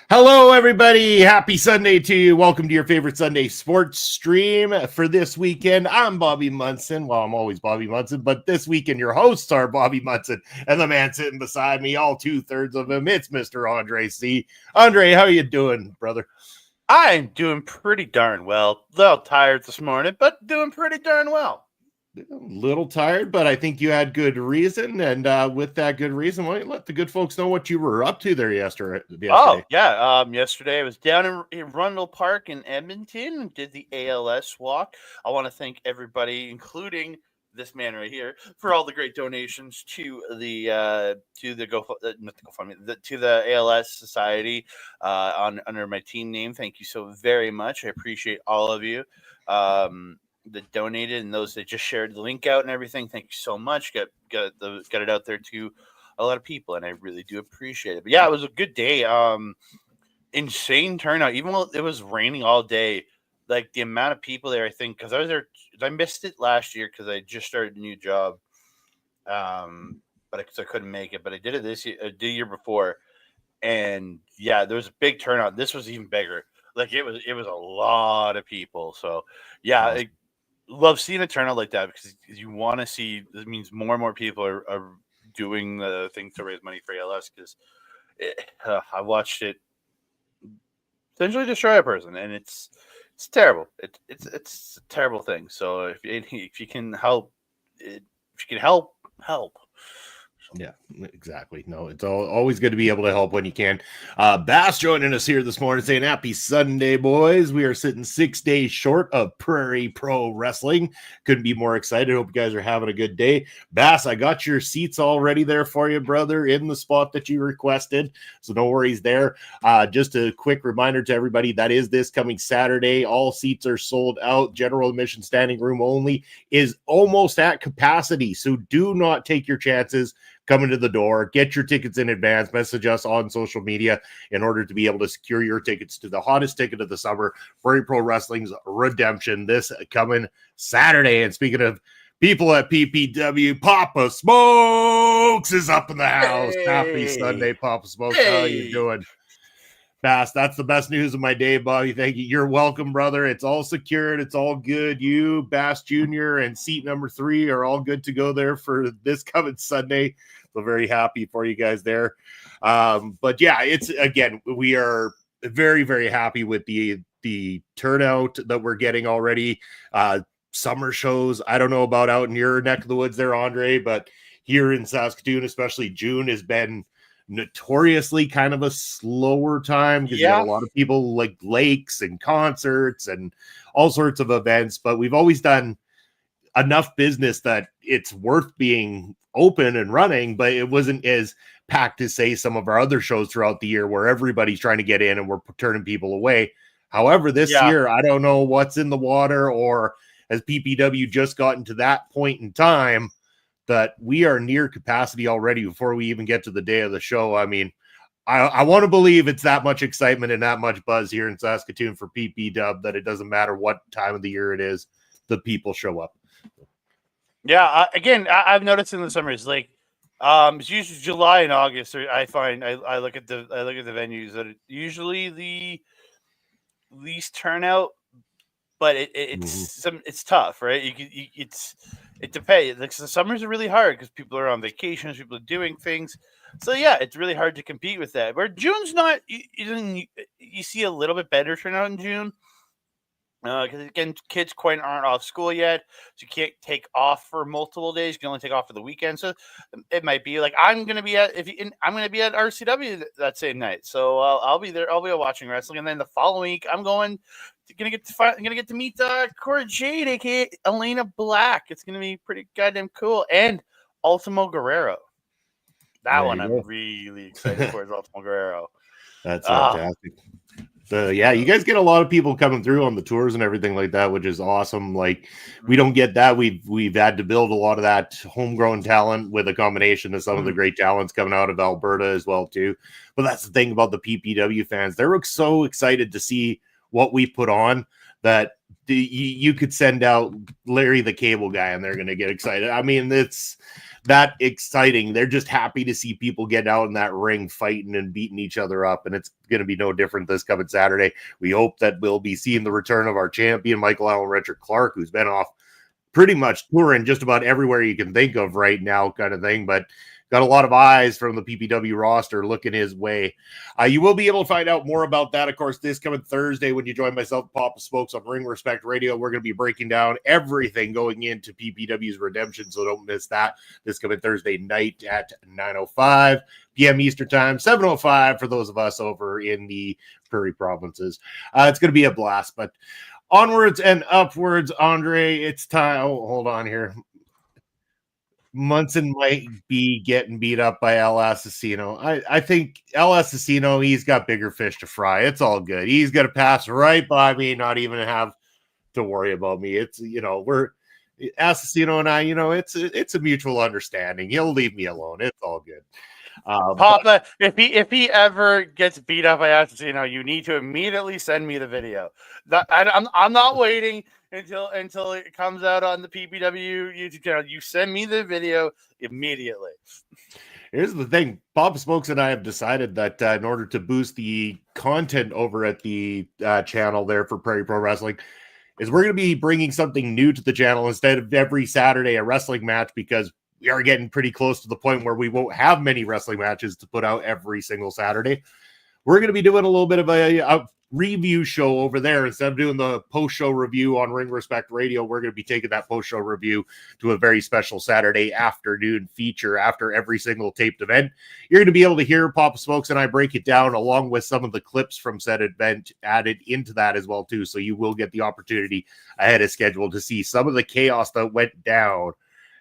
Hello, everybody. Happy Sunday to you. Welcome to your favorite Sunday sports stream for this weekend. I'm Bobby Munson. Well, I'm always Bobby Munson, but this weekend your hosts are Bobby Munson and the man sitting beside me, all 2/3 of him. It's Mr. Andre C. Andre, how you doing, brother? I'm doing pretty darn well. A little tired this morning, but doing pretty darn well. A little tired, but I think you had good reason. And with that good reason, why don't you let the good folks know what you were up to there yesterday? Oh, yeah. Yesterday I was down in Rundle Park in Edmonton and did the ALS walk. I want to thank everybody, including this man right here, for all the great donations to the to the ALS Society under my team name. Thank you so very much. I appreciate all of you. That donated and those that just shared the link out and everything. Thank you so much. Got it out there to a lot of people, and I really do appreciate it. But yeah, it was a good day. Insane turnout, even though it was raining all day. Like the amount of people there, I think, because I was there, I missed it last year because I just started a new job. But I couldn't make it. But I did it this year, the year before, and yeah, there was a big turnout. This was even bigger. Like it was a lot of people. So yeah. Awesome. Love seeing a turnout like that because you want to see. It means more and more people are doing the things to raise money for ALS. Because I watched it essentially destroy a person, and it's terrible. It's a terrible thing. So if you can help, help. Yeah, exactly. No, it's always good to be able to help when you can. Bass joining us here this morning saying happy Sunday, boys. We are sitting 6 days short of Prairie Pro Wrestling. Couldn't be more excited. Hope you guys are having a good day. Bass, I got your seats all ready there for you, brother, in the spot that you requested. So no worries there. Just a quick reminder to everybody, that is this coming Saturday. All seats are sold out. General admission standing room only is almost at capacity. So do not take your chances. Come into the door, get your tickets in advance, message us on social media in order to be able to secure your tickets to the hottest ticket of the summer, Prairie Pro Wrestling's Redemption, this coming Saturday. And speaking of people at PPW, Papa Smokes is up in the house. Hey. Happy Sunday, Papa Smokes. Hey. How you doing? Bass, that's the best news of my day, Bobby. Thank you. You're welcome, brother. It's all secured. It's all good. You, Bass Jr., and seat number 3 are all good to go there for this coming Sunday. So very happy for you guys there. But yeah, it's again, we are very, very happy with the turnout that we're getting already. Summer shows, I don't know about out in your neck of the woods there, Andre, but here in Saskatoon, especially June has been notoriously kind of a slower time because you have a lot of people like lakes and concerts and all sorts of events, but we've always done enough business that it's worth being open and running, but it wasn't as packed as say some of our other shows throughout the year where everybody's trying to get in and we're turning people away. However, this year, I don't know what's in the water, or has PPW just gotten to that point in time that we are near capacity already before we even get to the day of the show. I mean, I want to believe it's that much excitement and that much buzz here in Saskatoon for PPW that it doesn't matter what time of the year it is, the people show up. Yeah, again, I've noticed in the summers, like it's usually July and August. I find I look at the venues that usually the least turnout, but it's tough, right? It depends. Like the summers are really hard because people are on vacations, people are doing things. So yeah, it's really hard to compete with that. Where June's not, you see a little bit better turnout in June. Because again, kids quite aren't off school yet, so you can't take off for multiple days. You can only take off for the weekend. So it might be like I'm going to be at RCW that same night. So I'll be there. I'll be watching wrestling, and then the following week I'm gonna get to meet Cora Jade, aka Elena Black. It's gonna be pretty goddamn cool, and Ultimo Guerrero. That one I'm really excited for is Ultimo Guerrero. That's fantastic. Yeah, you guys get a lot of people coming through on the tours and everything like that, which is awesome. Like we don't get that. We've had to build a lot of that homegrown talent with a combination of some of the great talents coming out of Alberta as well too. But that's the thing about the PPW fans. They're so excited to see what we put on that you could send out Larry the Cable Guy and they're going to get excited. I mean, that exciting. They're just happy to see people get out in that ring fighting and beating each other up, and it's going to be no different this coming Saturday. We hope that we'll be seeing the return of our champion, Michael Allen Richard Clark, who's been off pretty much touring just about everywhere you can think of right now, kind of thing, but got a lot of eyes from the PPW roster looking his way. You will be able to find out more about that, of course, this coming Thursday when you join myself, Papa Smokes, on Ring Respect Radio. We're going to be breaking down everything going into PPW's redemption, so don't miss that this coming Thursday night at 9:05 p.m. Eastern Time, 7:05 for those of us over in the Prairie provinces. It's going to be a blast, but onwards and upwards, Andre, it's time. Oh, hold on here. Munson might be getting beat up by El Assassino. I think El Assassino, he's got bigger fish to fry. It's all good. He's going to pass right by me, not even have to worry about me. It's, we're Assassino and I, it's a mutual understanding. He'll leave me alone. It's all good. Papa, if he ever gets beat up by Assassino, you need to immediately send me the video. I'm not waiting until it comes out on the PPW YouTube channel. You send me the video immediately. Here's the thing. Papa Smokes and I have decided that in order to boost the content over at the channel there for Prairie Pro Wrestling, is we're going to be bringing something new to the channel instead of every Saturday a wrestling match, because we are getting pretty close to the point where we won't have many wrestling matches to put out every single Saturday. We're going to be doing a little bit of a review show over there. Instead of doing the post-show review on Ring Respect Radio, we're going to be taking that post-show review to a very special Saturday afternoon feature after every single taped event. You're going to be able to hear Papa Smokes and I break it down along with some of the clips from said event added into that as well too. So you will get the opportunity ahead of schedule to see some of the chaos that went down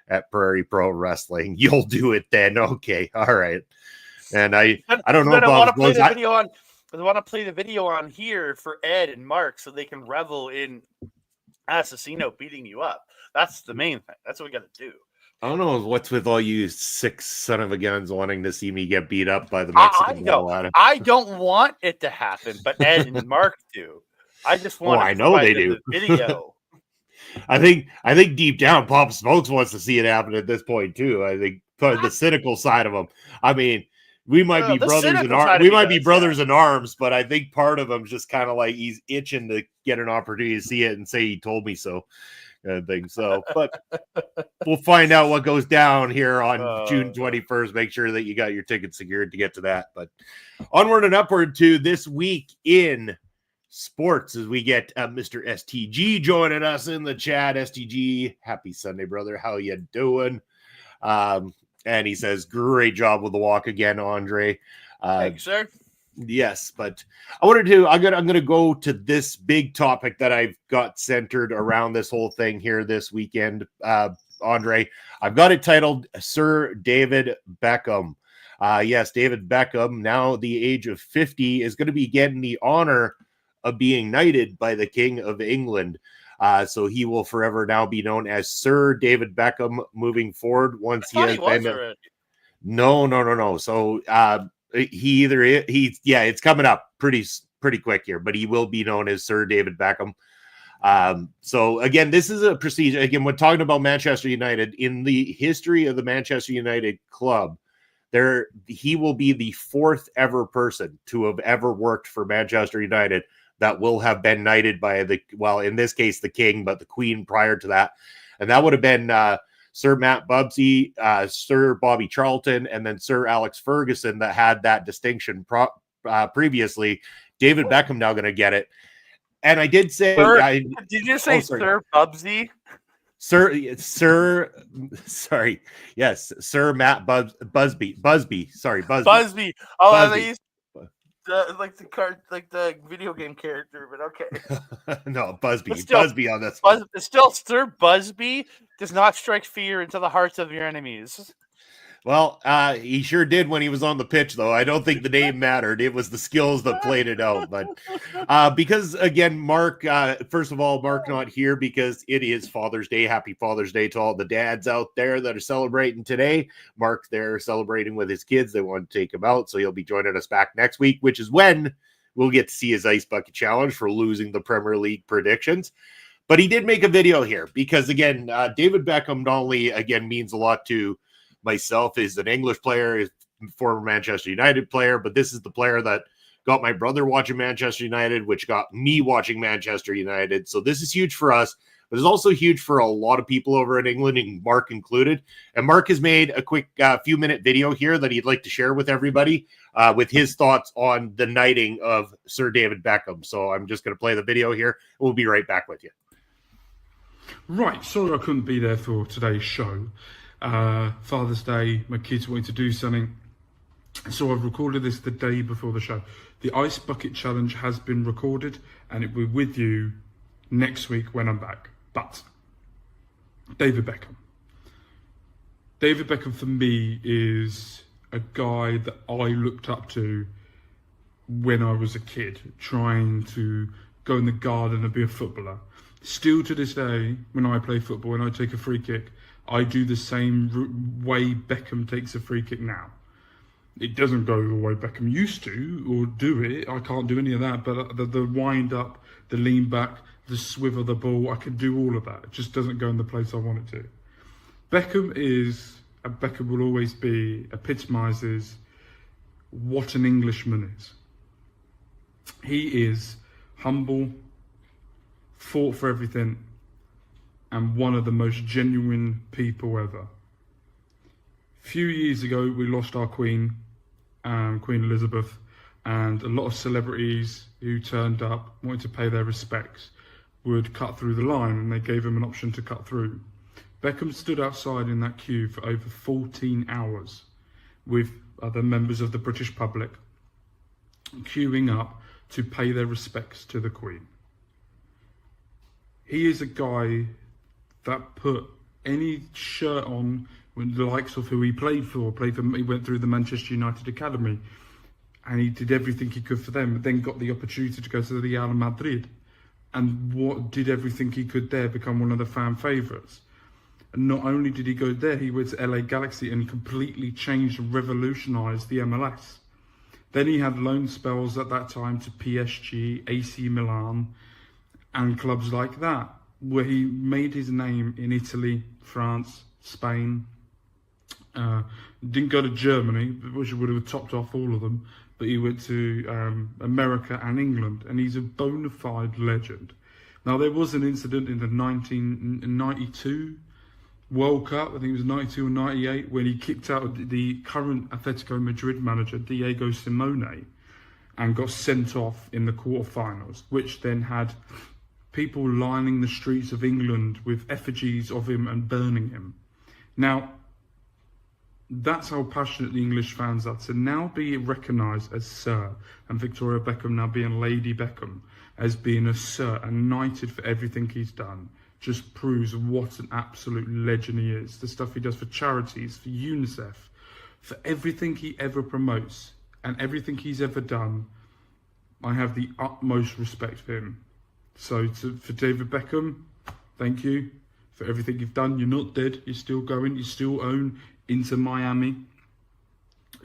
at Prairie Pro Wrestling. You'll do it then. Okay. All right. And I don't know. I want to play the video on. I want to play the video on here for Ed and Mark so they can revel in Assassino beating you up. That's the main thing. That's what we got to do. I don't know what's with all you sick son of a guns wanting to see me get beat up by the Mexican. I don't want it to happen, but Ed and Mark do. I just want. I know they do. The video. I think deep down, Papa Smokes wants to see it happen at this point too. I think the cynical side of him. I mean, we might be brothers in arms. We might be brothers in arms, but I think part of him just kind of like he's itching to get an opportunity to see it and say he told me so, kind of thing. So, but we'll find out what goes down here on June 21st. Make sure that you got your ticket secured to get to that. But onward and upward to this week in sports as we get Mr. STG joining us in the chat. STG, happy Sunday, brother. How you doing? And he says, great job with the walk again, Andre. Thanks, sir. Yes, but I'm going to go to this big topic that I've got centered around this whole thing here this weekend. Andre, I've got it titled Sir David Beckham. Yes, David Beckham, now the age of 50, is going to be getting the honor of being knighted by the King of England. So he will forever now be known as Sir David Beckham moving forward. Once he has been, no. So it's coming up pretty quick here, but he will be known as Sir David Beckham. So again, this is a procedure. Again, when talking about Manchester United, in the history of the Manchester United club, he will be the fourth ever person to have ever worked for Manchester United that will have been knighted by in this case, the king, but the queen prior to that. And that would have been Sir Matt Bubsey, Sir Bobby Charlton, and then Sir Alex Ferguson that had that distinction previously. David Beckham now going to get it. And I did say... did you say Sir Bubsey? Sorry. Yes, Sir Matt Busby. Sorry, Busby. Busby. Oh, Busby. Like the video game character, but okay. No, Busby. Busby on this. Still, Sir Busby does not strike fear into the hearts of your enemies. Well, he sure did when he was on the pitch, though. I don't think the name mattered. It was the skills that played it out. But because, again, Mark, first of all, Mark not here because it is Father's Day. Happy Father's Day to all the dads out there that are celebrating today. Mark, they're celebrating with his kids. They want to take him out, so he'll be joining us back next week, which is when we'll get to see his Ice Bucket Challenge for losing the Premier League predictions. But he did make a video here because, again, David Beckham not only, again, means a lot to myself is an English player, is former Manchester United player, but this is the player that got my brother watching Manchester United, which got me watching Manchester United. So this is huge for us, but it's also huge for a lot of people over in England, and Mark included. And Mark has made a quick few-minute video here that he'd like to share with everybody with his thoughts on the knighting of Sir David Beckham. So I'm just going to play the video here. We'll be right back with you. Right, sorry I couldn't be there for today's show. Father's Day, my kids wanted to do something, so I've recorded this the day before the show. The Ice Bucket Challenge has been recorded, and it will be with you next week when I'm back. But David Beckham. David Beckham for me is a guy that I looked up to when I was a kid, trying to go in the garden and be a footballer. Still to this day, when I play football, when I take a free kick, I do the same way Beckham takes a free kick now. It doesn't go the way Beckham used to, or do it. I can't do any of that, but the wind up, the lean back, the swivel of the ball, I can do all of that. It just doesn't go in the place I want it to. Beckham will always be, epitomises what an Englishman is. He is humble, fought for everything, and one of the most genuine people ever. A few years ago, we lost our Queen, Queen Elizabeth, and a lot of celebrities who turned up, wanted to pay their respects, would cut through the line, and they gave him an option to cut through. Beckham stood outside in that queue for over 14 hours with other members of the British public, queuing up to pay their respects to the Queen. He is a guy that put any shirt on when the likes of who he played for, he went through the Manchester United Academy, and he did everything he could for them, then got the opportunity to go to the Real Madrid, and did everything he could there, become one of the fan favourites. And not only did he go there, he went to LA Galaxy and completely changed and revolutionised the MLS. Then he had loan spells at that time to PSG, AC Milan, and clubs like that, where he made his name in Italy, France, Spain. Didn't go to Germany, which would have topped off all of them, but he went to America and England, and he's a bona fide legend. Now, there was an incident in the 1992 World Cup, I think it was 92 or 98, when he kicked out the current Atletico Madrid manager, Diego Simeone, and got sent off in the quarterfinals, which then had people lining the streets of England with effigies of him and burning him. Now, that's how passionate the English fans are. To now be recognised as Sir, and Victoria Beckham now being Lady Beckham, as being a Sir and knighted for everything he's done, just proves what an absolute legend he is. The stuff he does for charities, for UNICEF, for everything he ever promotes, and everything he's ever done, I have the utmost respect for him. So for David Beckham, thank you for everything you've done. You're not dead, you're still going, you still own Inter Miami,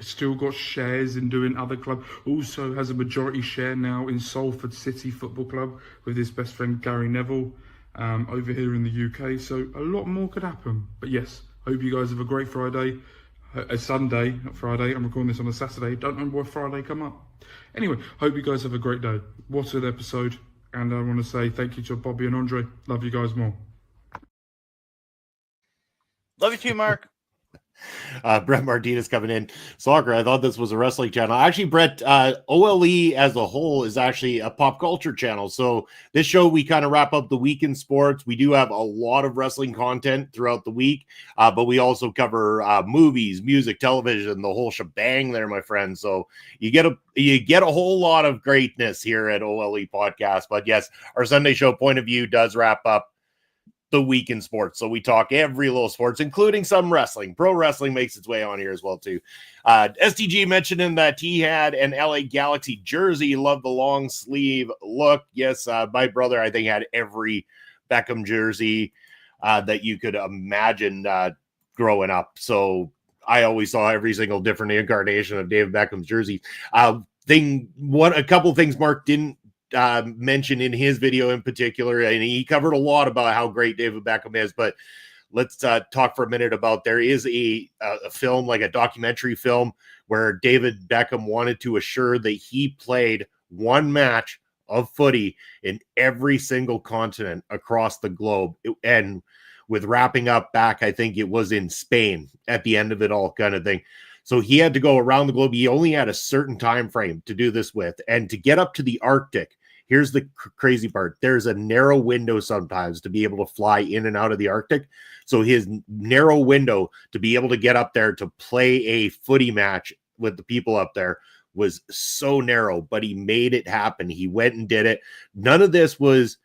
still got shares in doing other clubs, also has a majority share now in Salford City Football Club with his best friend Gary Neville over here in the UK. So a lot more could happen. But yes, hope you guys have a great Friday. A Sunday, not Friday. I'm recording this on a Saturday. Don't know why Friday come up. Anyway, hope you guys have a great day. What an episode. And I want to say thank you to Bobby and Andre. Love you guys more. Love you too, Mark. Brett Martinez coming in. Soccer, I thought this was a wrestling channel. Actually, Brett, OLE as a whole is actually a pop culture channel. So this show, we kind of wrap up the week in sports. We do have a lot of wrestling content throughout the week, but we also cover movies, music, television, the whole shebang there, my friend. So you get a whole lot of greatness here at OLE Podcast. But yes, our Sunday show Point of View does wrap up the week in sports. So we talk every little sports, including some wrestling. Pro wrestling makes its way on here as well, too. STG mentioning that he had an LA Galaxy jersey. Loved the long sleeve look. Yes, my brother, I think, had every Beckham jersey that you could imagine growing up. So I always saw every single different incarnation of David Beckham's jersey. A couple things Mark didn't mentioned in his video in particular, and he covered a lot about how great David Beckham is, but let's talk for a minute about, there is a film, like a documentary film, where David Beckham wanted to assure that he played one match of footy in every single continent across the globe. And with wrapping up back, I think it was in Spain at the end of it all, kind of thing. So he had to go around the globe. He only had a certain time frame to do this with, and to get up to the Arctic. Here's the crazy part. There's a narrow window sometimes to be able to fly in and out of the Arctic. So his narrow window to be able to get up there to play a footy match with the people up there was so narrow, but he made it happen. He went and did it. None of this was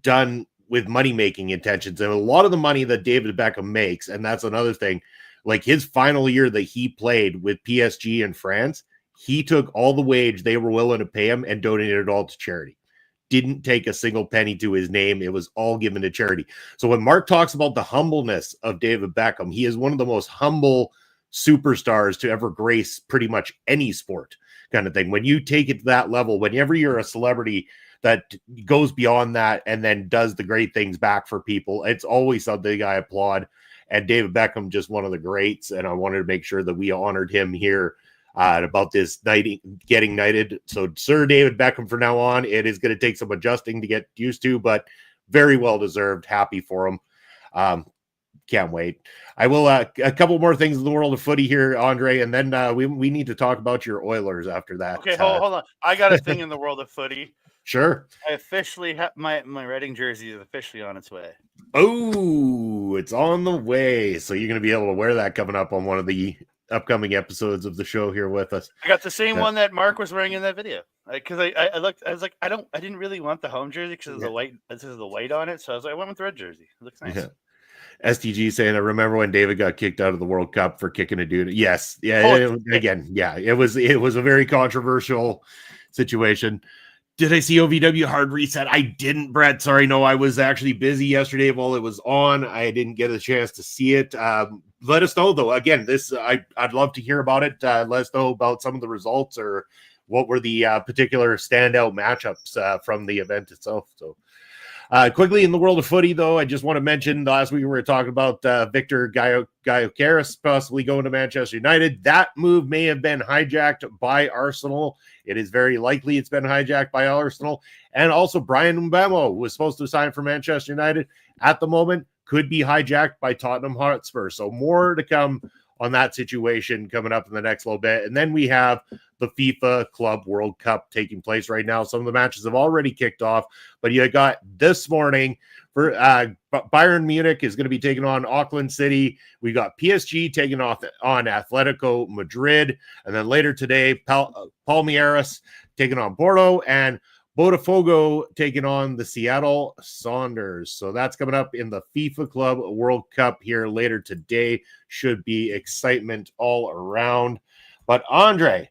done with money-making intentions. And a lot of the money that David Beckham makes, and that's another thing, like his final year that he played with PSG in France, he took all the wage they were willing to pay him and donated it all to charity. Didn't take a single penny to his name. It was all given to charity. So when Mark talks about the humbleness of David Beckham, he is one of the most humble superstars to ever grace pretty much any sport, kind of thing. When you take it to that level, whenever you're a celebrity that goes beyond that and then does the great things back for people, it's always something I applaud. And David Beckham, just one of the greats. And I wanted to make sure that we honored him here about this getting knighted. So Sir David Beckham from now on, it is going to take some adjusting to get used to, but very well deserved. Happy for him. Can't wait. I will a couple more things in the world of footy here, Andre, and then we need to talk about your Oilers after that. Okay, hold on. I got a thing in the world of footy. Sure. I officially have my Reading jersey is officially on its way. Oh, it's on the way. So you're going to be able to wear that coming up on one of the upcoming episodes of the show here with us. I got the same one that Mark was wearing in that video. Because I looked, I was like, I didn't really want the home jersey because of the white. This is the white on it, so I was like, I went with the red jersey. It looks nice. Yeah. STG saying, I remember when David got kicked out of the World Cup for kicking a dude. Yes. Yeah. It was a very controversial situation. Did I see OVW hard reset? I didn't, Brett. Sorry. No, I was actually busy yesterday while it was on. I didn't get a chance to see it. Let us know, though. Again, I'd love to hear about it. Let us know about some of the results or what were the particular standout matchups from the event itself. So quickly in the world of footy, though, I just want to mention last week we were talking about Victor Gyökeres possibly going to Manchester United. That move may have been hijacked by Arsenal. It is very likely it's been hijacked by Arsenal. And also Brian Mbeumo was supposed to sign for Manchester United. At the moment, could be hijacked by Tottenham Hotspur. So more to come on that situation coming up in the next little bit. And then we have the FIFA Club World Cup taking place right now. Some of the matches have already kicked off, but you got this morning for Bayern Munich is going to be taking on Auckland City. We got PSG taking off on Atletico Madrid. And then later today, Palmeiras taking on Porto and Botafogo taking on the Seattle Sounders. So that's coming up in the FIFA Club World Cup here later today. Should be excitement all around. But Andre,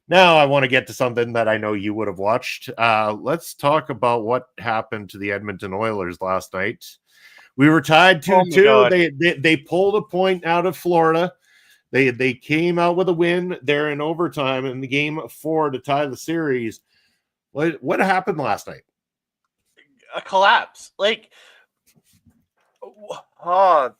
now I want to get to something that I know you would have watched. Let's talk about what happened to the Edmonton Oilers last night. We were tied 2-2. They pulled a point out of Florida. They came out with a win there in overtime in the game 4 to tie the series. What happened last night? A collapse. Like, I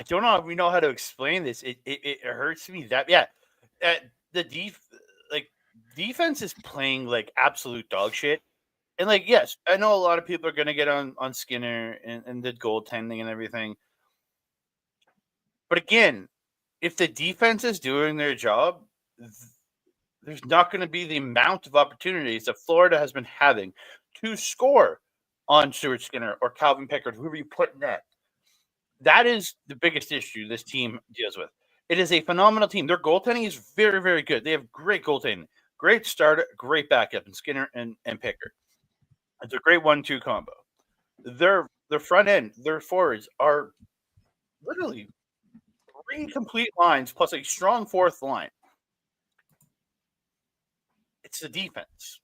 don't know if we know how to explain this. It hurts me that the defense is playing like absolute dog shit. And like, yes, I know a lot of people are gonna get on Skinner and the goaltending and everything. But again, if the defense is doing their job, there's not going to be the amount of opportunities that Florida has been having to score on Stuart Skinner or Calvin Pickard, whoever you put in net. That is the biggest issue this team deals with. It is a phenomenal team. Their goaltending is very, very good. They have great goaltending, great starter, great backup in Skinner and Pickard. It's a great 1-2 combo. Their front end, their forwards are literally 3 complete lines plus a strong 4th line. It's the defense.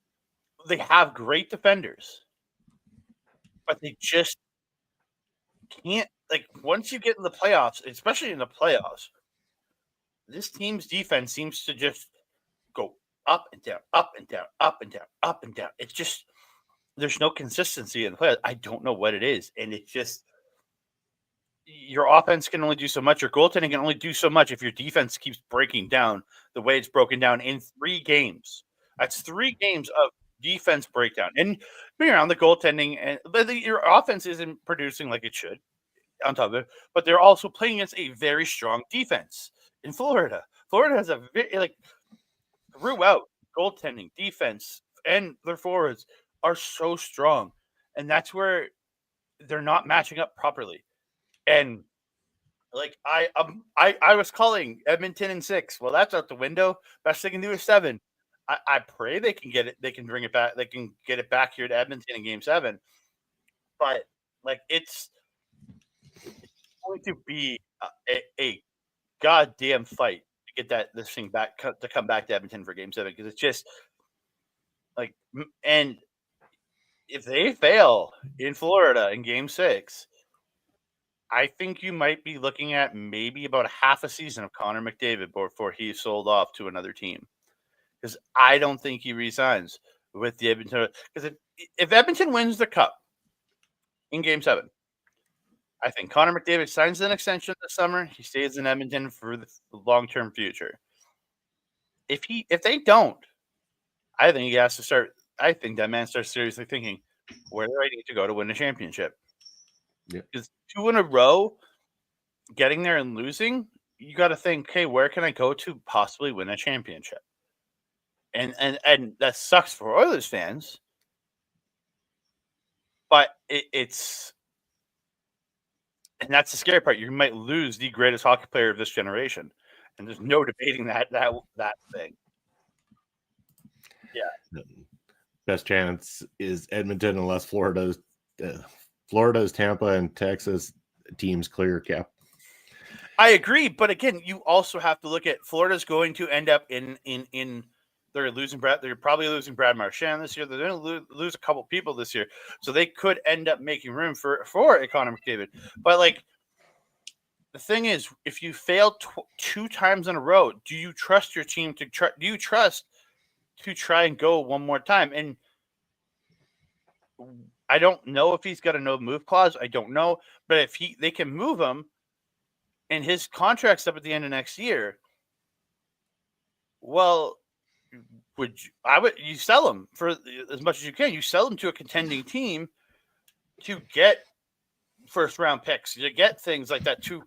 They have great defenders, but they just can't. Like, once you get in the playoffs, especially in the playoffs, this team's defense seems to just go up and down, up and down, up and down, up and down. It's just there's no consistency in the play. I don't know what it is, and it's just your offense can only do so much. Your goaltending can only do so much if your defense keeps breaking down the way it's broken down in 3 games. That's 3 games of defense breakdown. And being around the goaltending, and your offense isn't producing like it should on top of it, but they're also playing against a very strong defense in Florida. Florida has a throughout goaltending, defense, and their forwards are so strong. And that's where they're not matching up properly. And like I was calling Edmonton in 6. Well, that's out the window. Best they can do is 7. I pray they can get it. They can bring it back. They can get it back here to Edmonton in Game 7. But like it's going to be a goddamn fight to get this thing back to come back to Edmonton for Game 7 because it's just like and if they fail in Florida in Game 6. I think you might be looking at maybe about half a season of Connor McDavid before he's sold off to another team. Because I don't think he resigns with the Edmonton. Because if Edmonton wins the Cup in Game 7, I think Connor McDavid signs an extension this summer. He stays in Edmonton for the long-term future. If they don't, I think he has to start. I think that man starts seriously thinking, where do I need to go to win a championship? Because 2 in a row, getting there and losing, you got to think, hey, where can I go to possibly win a championship? And that sucks for Oilers fans, but it's and that's the scary part. You might lose the greatest hockey player of this generation, and there's no debating that thing. Yeah, best chance is Edmonton unless Florida's Tampa and Texas teams clear cap. I agree, but again, you also have to look at Florida's going to end up in they're losing Brad. They're probably losing Brad Marchand this year. They're going to lose a couple people this year, so they could end up making room for a Connor McDavid. But like the thing is, if you fail 2 times in a row, do you trust your team to try? Do you trust to try and go one more time? And I don't know if he's got a no move clause. I don't know, but if they can move him, and his contract's up at the end of next year, well, you sell him for as much as you can. You sell him to a contending team to get first round picks, to get things like that, to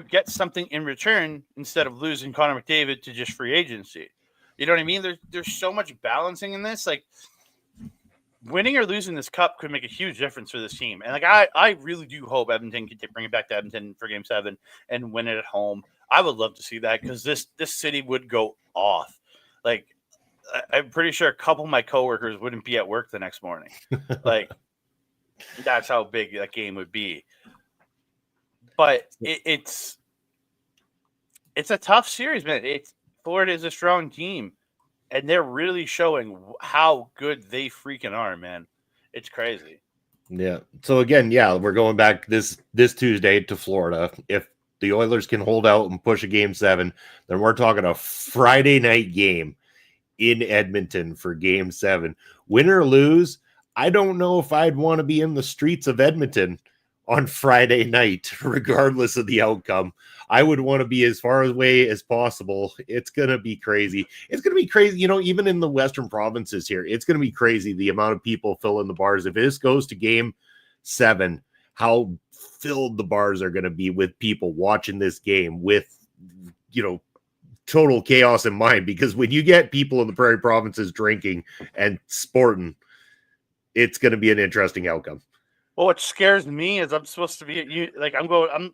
get something in return instead of losing Connor McDavid to just free agency. You know what I mean? There's so much balancing in this. Like winning or losing this cup could make a huge difference for this team. And like I really do hope Edmonton can bring it back to Edmonton for Game 7 and win it at home. I would love to see that because this city would go off. Like I'm pretty sure a couple of my coworkers wouldn't be at work the next morning. Like that's how big that game would be. But it's a tough series, man. Florida is a strong team, and they're really showing how good they freaking are, man. It's crazy. Yeah. So again, we're going back this Tuesday to Florida. If the Oilers can hold out and push a Game 7, then we're talking a Friday night game in Edmonton for Game 7. Win or lose, I don't know if I'd want to be in the streets of Edmonton on Friday night, regardless of the outcome. I would want to be as far away as possible. It's going to be crazy. It's going to be crazy, even in the Western provinces here. It's going to be crazy the amount of people filling the bars. If this goes to Game 7, how filled the bars are going to be with people watching this game with, total chaos in mind. Because when you get people in the prairie provinces drinking and sporting, it's going to be an interesting outcome. Well, what scares me is I'm supposed to be at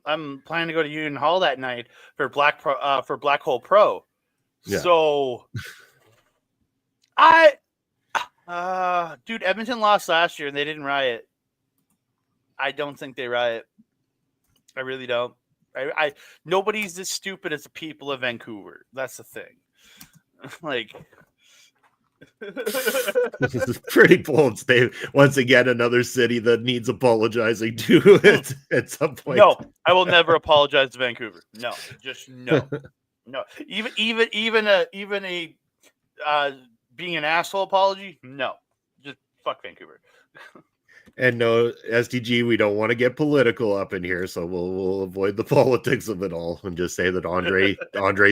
I'm planning to go to Union Hall that night for Black Hole Pro. Yeah. So dude, Edmonton lost last year and they didn't riot. I don't think they riot. I really don't. Nobody's as stupid as the people of Vancouver. That's the thing. Like this is pretty bold statement. Once again, another city that needs apologizing to it at some point. No, I will never apologize to Vancouver. No, just no, no. Even a being an asshole apology? No. Just fuck Vancouver. And no, STG, we don't want to get political up in here, so we'll avoid the politics of it all and just say that Andre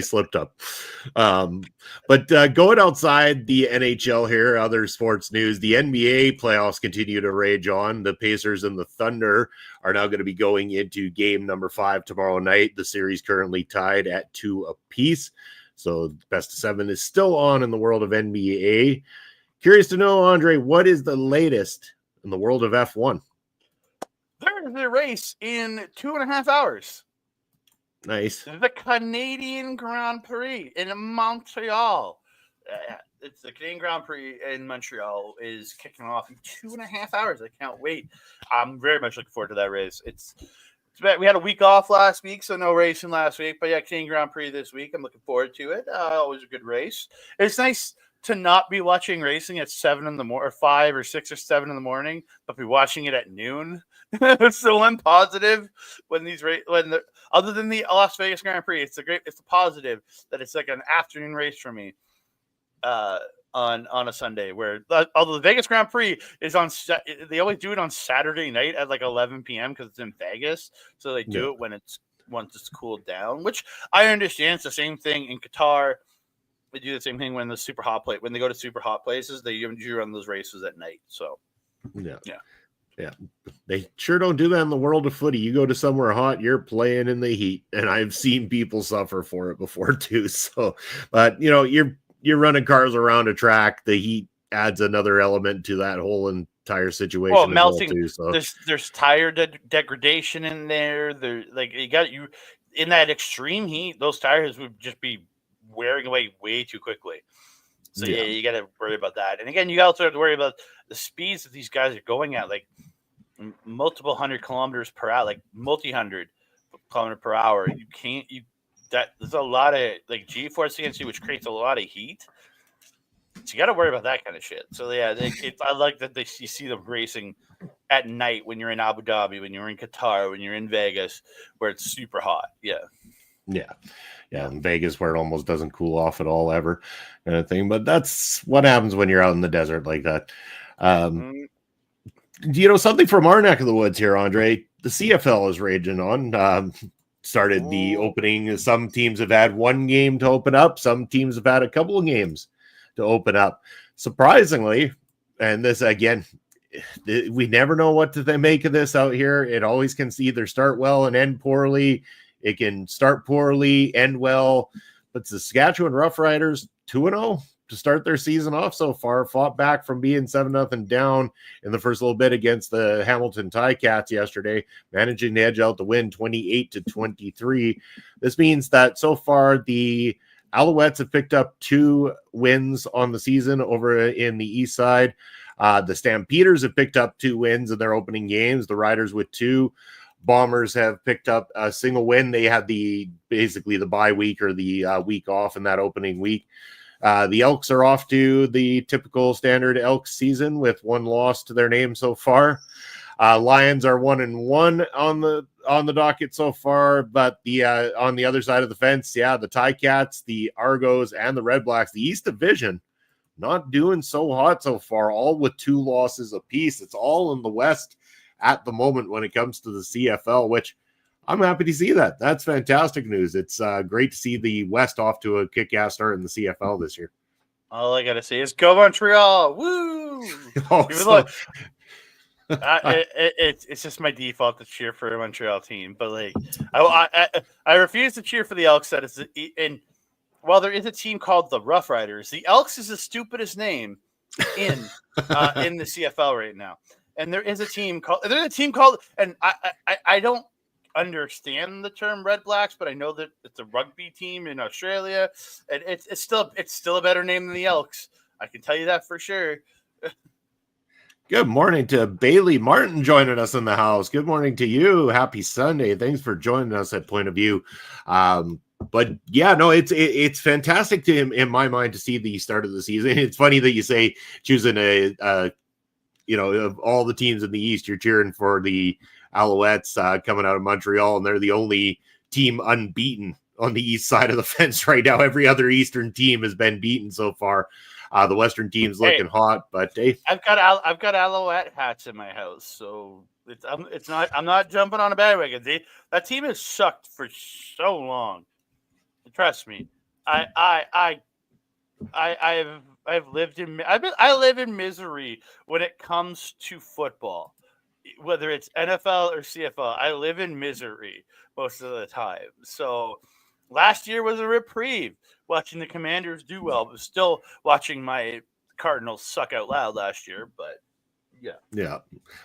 slipped up. But going outside the NHL here, other sports news, the NBA playoffs continue to rage on. The Pacers and the Thunder are now going to be going into game number 5 tomorrow night. The series currently tied at 2 apiece. So best of 7 is still on in the world of NBA. Curious to know, Andre, what is the latest in the world of F1? There's a race in 2.5 hours. Nice. The Canadian Grand Prix in Montreal. It's the Canadian Grand Prix in Montreal is kicking off in 2.5 hours. I can't wait. I'm very much looking forward to that race. We had a week off last week, so no racing last week. But yeah, Canadian Grand Prix this week. I'm looking forward to it. Always a good race. It's nice to not be watching racing at 7 in the morning, or 5 or 6 or 7 in the morning, but be watching it at noon. It's the one positive when other than the Las Vegas Grand Prix, it's a positive that it's like an afternoon race for me on a Sunday. Where although the Vegas Grand Prix is they always do it on Saturday night at like 11 p.m. because it's in Vegas, so they do it once it's cooled down, which I understand. It's the same thing in Qatar. They do the same thing when when they go to super hot places, they usually run those races at night. So, yeah. They sure don't do that in the world of footy. You go to somewhere hot, you're playing in the heat, and I've seen people suffer for it before too. So, but you're running cars around a track. The heat adds another element to that whole entire situation. Well, melting. Too, so. There's tire degradation in there. There, like you in that extreme heat, those tires would just be wearing away way too quickly. So yeah, you got to worry about that. And again, you also have to worry about the speeds that these guys are going at, like multiple 100 kilometers per hour, like multi-100 kilometer per hour. There's a lot of like G-force against you, which creates a lot of heat. So you got to worry about that kind of shit. So yeah, I like that you see them racing at night when you're in Abu Dhabi, when you're in Qatar, when you're in Vegas, where it's super hot. Yeah, in Vegas where it almost doesn't cool off at all ever, kind of thing. But that's what happens when you're out in the desert like that. Something from our neck of the woods here, Andre. The CFL is raging on. Started the opening. Some teams have had one game to open up. Some teams have had a couple of games to open up. Surprisingly, and this again, we never know what to make of this out here. It always can either start well and end poorly. It can start poorly, end well, but the Saskatchewan Roughriders 2-0 to start their season off so far, fought back from being 7-0 down in the first little bit against the Hamilton Ticats yesterday, managing to edge out the win 28-23. This means that so far the Alouettes have picked up 2 wins on the season over in the east side. The Stampeders have picked up 2 wins in their opening games, the Riders with 2. Bombers have picked up a single win. They had basically the bye week or the week off in that opening week. The Elks are off to the typical standard Elks season with 1 loss to their name so far. Lions are 1-1 on the docket so far, but on the other side of the fence, the Ticats, the Argos, and the Red Blacks, the East Division, not doing so hot so far, all with 2 losses apiece. It's all in the West at the moment when it comes to the CFL, which I'm happy to see that. That's fantastic news. It's great to see the West off to a kick-ass start in the CFL this year. All I got to say is go Montreal. Woo! It's just my default to cheer for a Montreal team, but like I refuse to cheer for the Elks. And while there is a team called the Rough Riders, the Elks is the stupidest name in the CFL right now. And there's a team called, and I don't understand the term Red Blacks, but I know that it's a rugby team in Australia, and it's still a better name than the Elks. I can tell you that for sure. Good morning to Bailey Martin joining us in the house. Good morning to you. Happy Sunday. Thanks for joining us at Point of View. But yeah, no, it's fantastic in my mind to see the start of the season. It's funny that you say choosing of all the teams in the East, you're cheering for the Alouettes coming out of Montreal, and they're the only team unbeaten on the east side of the fence right now. Every other Eastern team has been beaten so far. The Western team's looking hot, but hey, I've got Alouette hats in my house, so I'm not jumping on a bandwagon. That team has sucked for so long. Trust me, I've lived in I live in misery when it comes to football, whether it's NFL or CFL. I live in misery most of the time. So last year was a reprieve watching the Commanders do well, but still watching my Cardinals suck out loud last year. But yeah.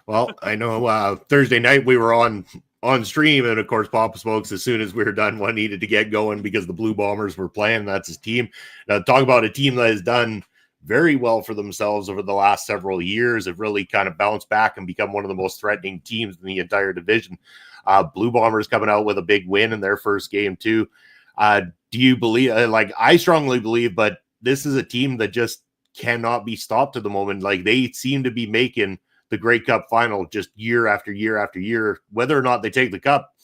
Well, I know Thursday night we were on stream, and of course Papa Smokes, as soon as we were done, one needed to get going because the Blue Bombers were playing. That's his team. Talk about a team that has done very well for themselves over the last several years, have really kind of bounced back and become one of the most threatening teams in the entire division. Blue Bombers coming out with a big win in their first game too. Do you believe, I strongly believe, but this is a team that just cannot be stopped at the moment. Like, they seem to be making the Grey Cup final just year after year after year, whether or not they take the cup.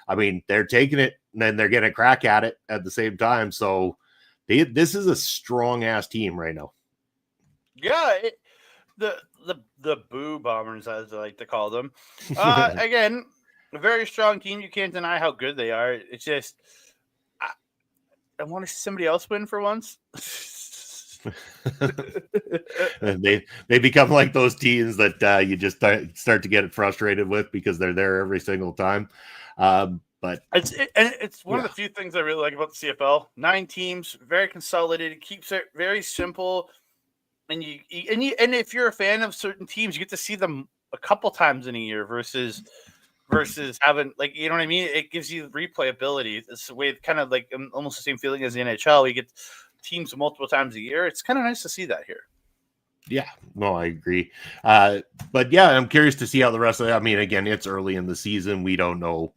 I mean, they're taking it and then they're getting a crack at it at the same time. So this is a strong ass team right now. Yeah, the Boo Bombers, as I like to call them. Again, a very strong team. You can't deny how good they are. It's just I want to see somebody else win for once. they become like those teams that you just start to get frustrated with because they're there every single time. But it's one of the few things I really like about the CFL. 9 teams, very consolidated, keeps it very simple. And if you're a fan of certain teams, you get to see them a couple times in a year versus having, like, you know what I mean? It gives you replayability. It's a way, kind of like almost the same feeling as the NHL. You get teams multiple times a year. It's kind of nice to see that here. Yeah, no, I agree. But yeah, I'm curious to see how the rest of it. I mean, again, it's early in the season. We don't know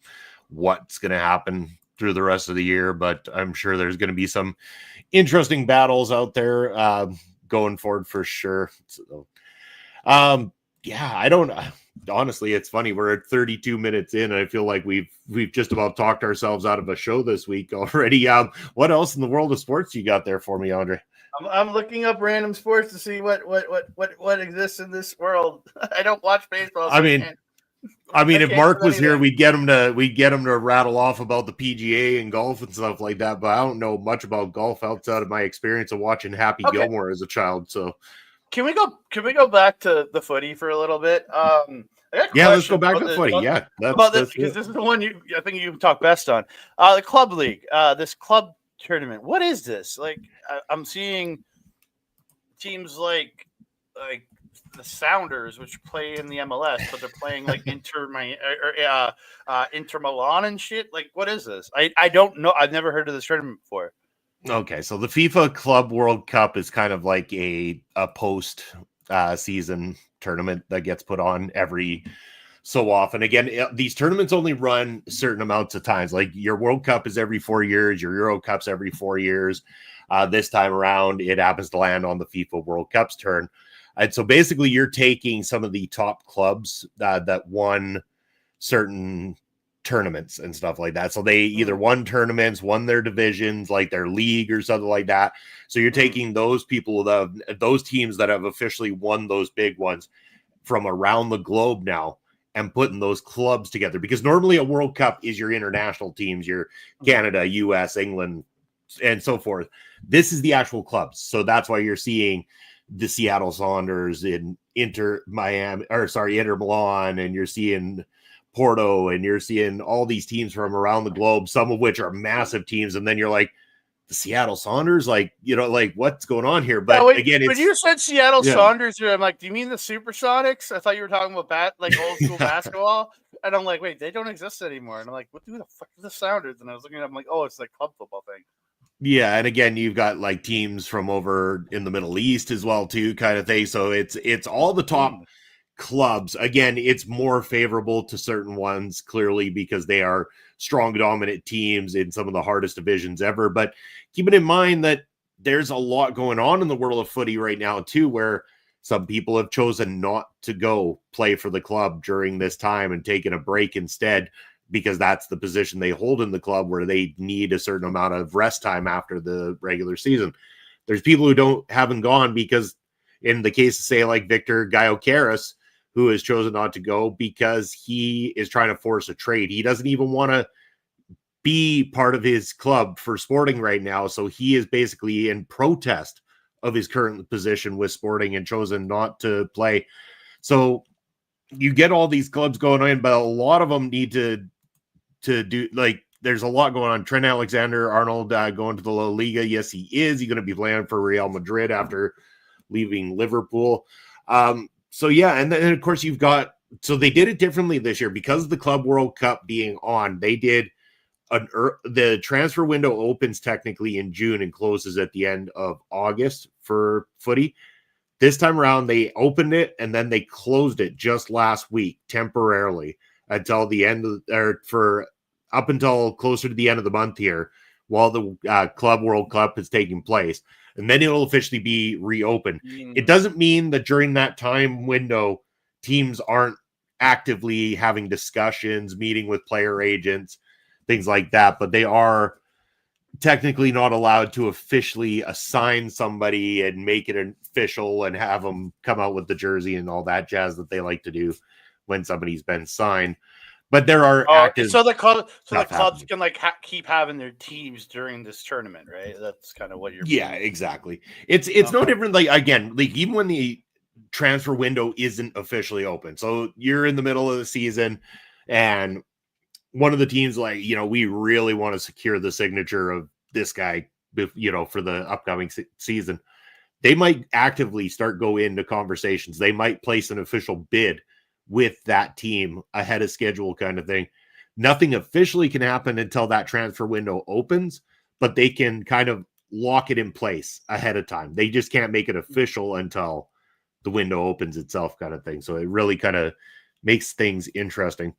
what's going to happen through the rest of the year, but I'm sure there's going to be some interesting battles out there going forward for sure. So, yeah, I don't honestly, it's funny. We're at 32 minutes in, and I feel like we've just about talked ourselves out of a show this week already. What else in the world of sports you got there for me, Andre? I'm looking up random sports to see what exists in this world. I don't watch baseball. So I mean, if Mark was here, we'd get him to rattle off about the PGA and golf and stuff like that. But I don't know much about golf outside of my experience of watching Happy Gilmore as a child. So. Can we go back to the footy for a little bit? Let's go back to the footy. Yeah, about this, because this is the one I think you talk best on. The club league, this club tournament. What is this? Like, I'm seeing teams like the Sounders, which play in the MLS, but they're playing like Inter Milan and shit. Like, what is this? I don't know. I've never heard of this tournament before. Okay, so the FIFA Club World Cup is kind of like a post season tournament that gets put on every so often. Again, these tournaments only run certain amounts of times. Like, your World Cup is every 4 years, your Euro Cup's every 4 years. This time around, it happens to land on the FIFA World Cup's turn. And so basically, you're taking some of the top clubs that won certain tournaments and stuff like that. So they either won tournaments, won their divisions, like their league or something like that. So you're taking those people, those teams that have officially won those big ones from around the globe now, and putting those clubs together. Because normally a World Cup is your international teams, your Canada, US, England, and so forth. This is the actual clubs. So that's why you're seeing the Seattle Sounders in Inter Milan, and you're seeing Porto, and you're seeing all these teams from around the globe, some of which are massive teams. And then you're like, the Seattle Sounders, like, like, what's going on here? But again, when you said Seattle Sounders, I'm like, do you mean the Supersonics? I thought you were talking about old school basketball. And I'm like, wait, they don't exist anymore. And I'm like, what the fuck are the Sounders? And I was looking at them, like, oh, it's like club football thing. Yeah, and again, you've got like teams from over in the Middle East as well too, kind of thing. So it's all the top clubs. Again, it's more favorable to certain ones, clearly, because they are strong, dominant teams in some of the hardest divisions ever. But keeping in mind that there's a lot going on in the world of footy right now too, where some people have chosen not to go play for the club during this time and taken a break instead. because that's the position they hold in the club where they need a certain amount of rest time after the regular season. There's people who haven't gone because in the case of, say, like Victor Gyokeres, who has chosen not to go because he is trying to force a trade. He doesn't even want to be part of his club for Sporting right now. So he is basically in protest of his current position with Sporting and chosen not to play. So you get all these clubs going on, but a lot of them need to do, like, there's a lot going on. Trent Alexander-Arnold going to the La Liga. Yes, he is. He's going to be playing for Real Madrid after leaving Liverpool. So yeah, and then of course you've got, so they did it differently this year because of the Club World Cup being on. They did the transfer window opens technically in June and closes at the end of August for footy. This time around, they opened it and then they closed it just last week temporarily until the end of, or for up until closer to the end of the month here, while the Club World Cup is taking place. And then it will officially be reopened. It doesn't mean that during that time window, teams aren't actively having discussions, meeting with player agents, things like that, but they are technically not allowed to officially assign somebody and make it official and have them come out with the jersey and all that jazz that they like to do when somebody's been signed. But there are active. So the clubs can like keep having their teams during this tournament, right? That's kind of what you're. Yeah, exactly. It's no different. Like, again, like even when the transfer window isn't officially open, so you're in the middle of the season, and one of the teams, like, you know, we really want to secure the signature of this guy, you know, for the upcoming season. They might actively go into conversations. They might place an official bid with that team ahead of schedule, kind of thing. Nothing officially can happen until that transfer window opens, but they can kind of lock it in place ahead of time. They just can't make it official until the window opens itself, kind of thing. So it really kind of makes things interesting.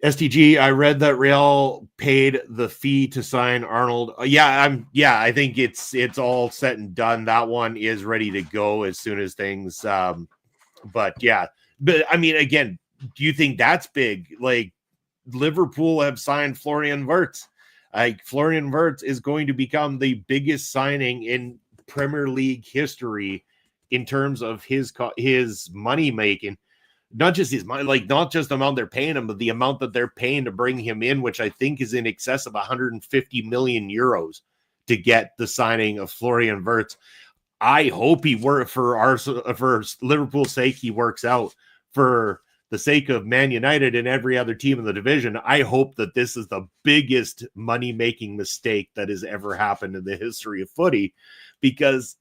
STG, I read that Real paid the fee to sign Arnold. I think it's all set and done. That one is ready to go as soon as things. But I mean, again, do you think that's big? Like, Liverpool have signed Florian Wirtz. Like, Florian Wirtz is going to become the biggest signing in Premier League history in terms of his money making. Not just his money, like, not just the amount they're paying him, but the amount that they're paying to bring him in, which I think is in excess of 150 million euros to get the signing of Florian Wirtz. I hope he works for Liverpool's sake. He works out. For the sake of Man United and every other team in the division, I hope that this is the biggest money-making mistake that has ever happened in the history of footy, because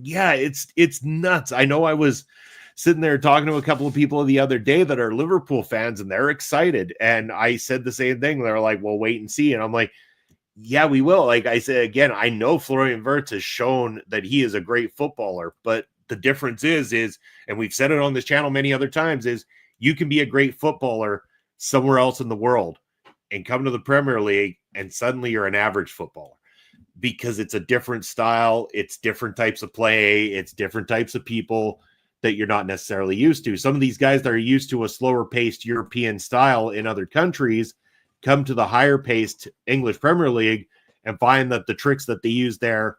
it's nuts. I know I was sitting there talking to a couple of people the other day that are Liverpool fans, and they're excited. And I said the same thing. They're like, well, wait and see. And I'm like, yeah, we will. Like I said, again, I know Florian Wirtz has shown that he is a great footballer, but the difference is, and we've said it on this channel many other times, is you can be a great footballer somewhere else in the world and come to the Premier League and suddenly you're an average footballer, because it's a different style. It's different types of play. It's different types of people that you're not necessarily used to. Some of these guys that are used to a slower paced European style in other countries come to the higher paced English Premier League and find that the tricks that they use there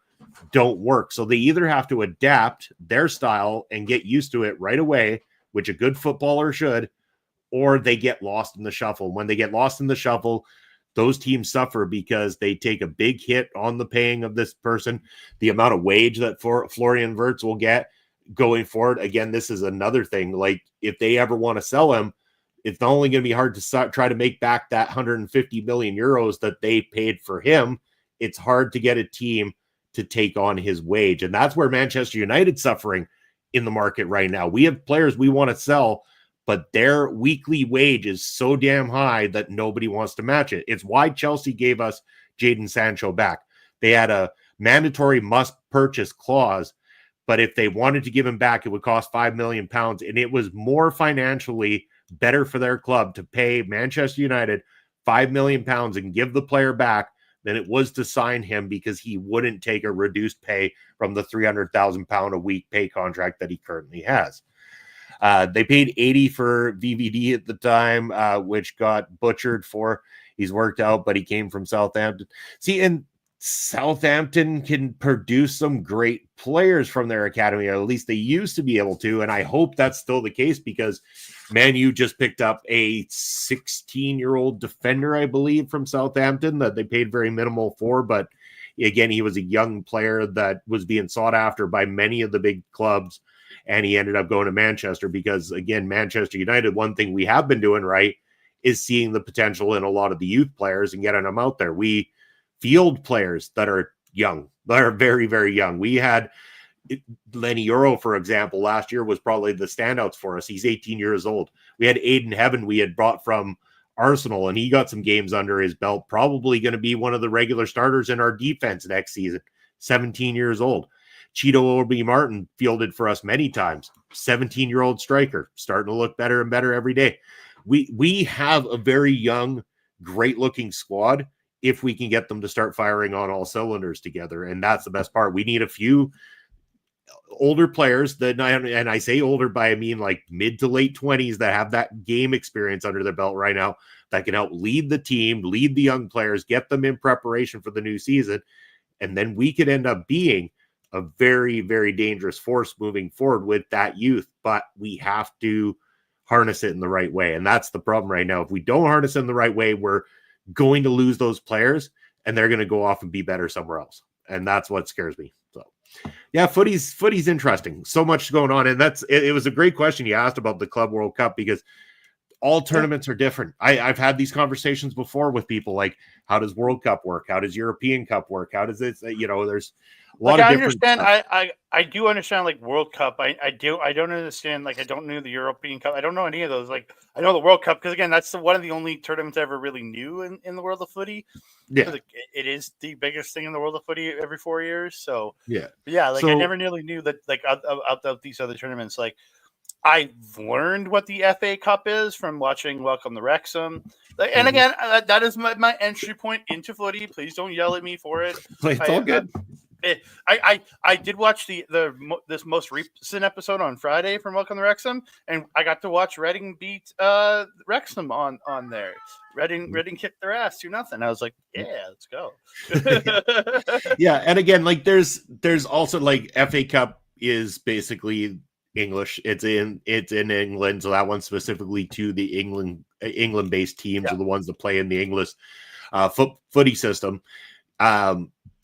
don't work. So they either have to adapt their style and get used to it right away, which a good footballer should, or they get lost in the shuffle. When they get lost in the shuffle, those teams suffer because they take a big hit on the paying of this person, the amount of wage that Florian Wirtz will get going forward. Again, this is another thing. Like, if they ever want to sell him, it's not only going to be hard to try to make back that 150 million euros that they paid for him, it's hard to get a team to take on his wage. And that's where Manchester United's suffering in the market right now. We have players we want to sell, but their weekly wage is so damn high that nobody wants to match it. It's why Chelsea gave us Jadon Sancho back. They had a mandatory must purchase clause, but if they wanted to give him back, it would cost £5 million. And it was more financially better for their club to pay Manchester United £5 million and give the player back than it was to sign him, because he wouldn't take a reduced pay from the £300,000 a week pay contract that he currently has. They paid 80 for VVD at the time, which got butchered for. He's worked out, but he came from Southampton. See, and Southampton can produce some great players from their academy, or at least they used to be able to. And I hope that's still the case, because Man U just picked up a 16-year-old defender, I believe, from Southampton that they paid very minimal for. But again, he was a young player that was being sought after by many of the big clubs. And he ended up going to Manchester because, again, Manchester United, one thing we have been doing right is seeing the potential in a lot of the youth players and getting them out there. We field players that are young, that are very, very young. We had Lenny Euro, for example, last year was probably the standouts for us. He's 18 years old. We had Aiden Heaven we had brought from Arsenal, and he got some games under his belt, probably going to be one of the regular starters in our defense next season, 17 years old. Cheeto Obi Martin fielded for us many times, 17-year-old striker, starting to look better and better every day. We have a very young, great-looking squad if we can get them to start firing on all cylinders together. And that's the best part. We need a few older players that, and I say older by, I mean like mid to late 20s, that have that game experience under their belt right now, that can help lead the team, lead the young players, get them in preparation for the new season. And then we could end up being a very, very dangerous force moving forward with that youth. But we have to harness it in the right way. And that's the problem right now. If we don't harness it in the right way, we're going to lose those players, and they're going to go off and be better somewhere else. And that's what scares me. So yeah, footy's interesting. So much going on. And it was a great question you asked about the Club World Cup, because all tournaments are different. I've had these conversations before with people, like, how does World Cup work? How does European Cup work? How does it, there's a lot of different stuff. I do understand, like, World Cup. I don't understand, like, I don't know the European Cup. I don't know any of those. Like, I know the World Cup because, again, that's one of the only tournaments I ever really knew in the world of footy. Yeah, it is the biggest thing in the world of footy every 4 years. So yeah, like, I never really knew that, like, of these other tournaments. Like, I've learned what the FA Cup is from watching Welcome to Wrexham. And again, that is my entry point into footy. Please don't yell at me for it. It's all good. I did watch this most recent episode on Friday from Welcome to Wrexham, and I got to watch Reading beat Wrexham on there. Reading kicked their ass 2-0. I was like, yeah, let's go. Yeah, and again, like, there's also, like, FA Cup is basically English. It's in England, so that one's specifically to the England-based teams, are the ones that play in the English footy system.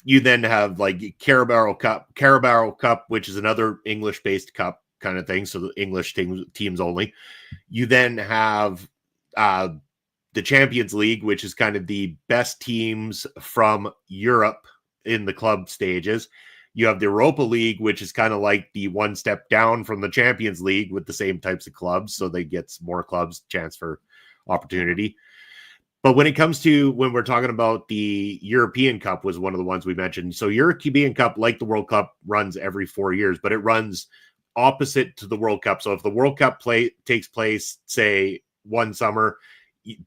You then have, like, Carabao Cup, which is another English-based cup kind of thing, so the English teams only. You then have the Champions League, which is kind of the best teams from Europe in the club stages. You have the Europa League, which is kind of like the one step down from the Champions League with the same types of clubs, so they get more clubs, chance for opportunity. But when it comes to, when we're talking about the European Cup, was one of the ones we mentioned. So European Cup, like the World Cup, runs every 4 years, but it runs opposite to the World Cup. So if the World Cup takes place, say, one summer,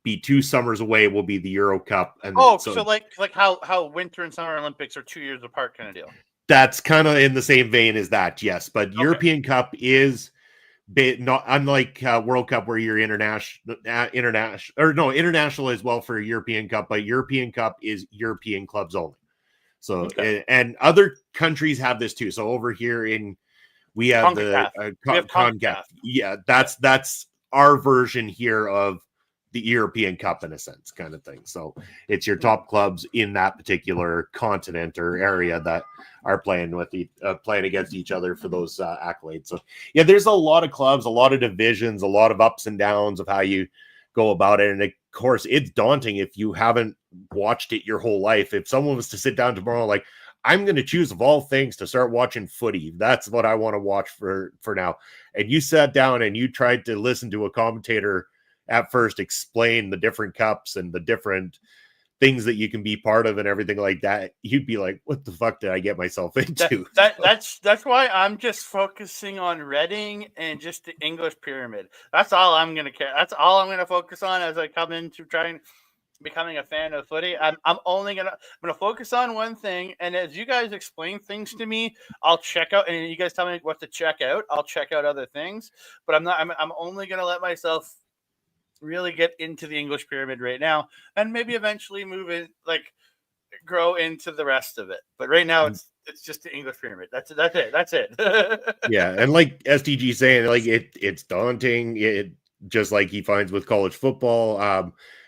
be 2 summers away will be the Euro Cup. And so like how Winter and Summer Olympics are 2 years apart kind of deal. That's kind of in the same vein as that, yes. But okay. European Cup is not unlike World Cup, where you're international as well for a European Cup, but European Cup is European clubs only. So and other countries have this too. So over here we have CONCACAF. Yeah, that's our version here of the European Cup, in a sense, kind of thing. So it's your top clubs in that particular continent or area that are playing against each other for those accolades. So yeah, there's a lot of clubs, a lot of divisions, a lot of ups and downs of how you go about it. And of course, it's daunting if you haven't watched it your whole life. If someone was to sit down tomorrow, like, I'm going to choose of all things to start watching footy, that's what I want to watch for now. And you sat down and you tried to listen to a commentator at first explain the different cups and the different things that you can be part of and everything like that, you'd be like, what the fuck did I get myself into? That's why I'm just focusing on Reading and just the English pyramid. That's all I'm going to care. That's all I'm going to focus on as I come into trying. becoming a fan of footy. I'm gonna focus on one thing, and as you guys explain things to me, I'll check out. And you guys tell me what to check out. I'll check out other things, but I'm only gonna let myself really get into the English pyramid right now, and maybe eventually move in, like grow into the rest of it. But right now, it's just the English pyramid. That's it. Yeah, and like STG saying, like it's daunting. It just like he finds with college football,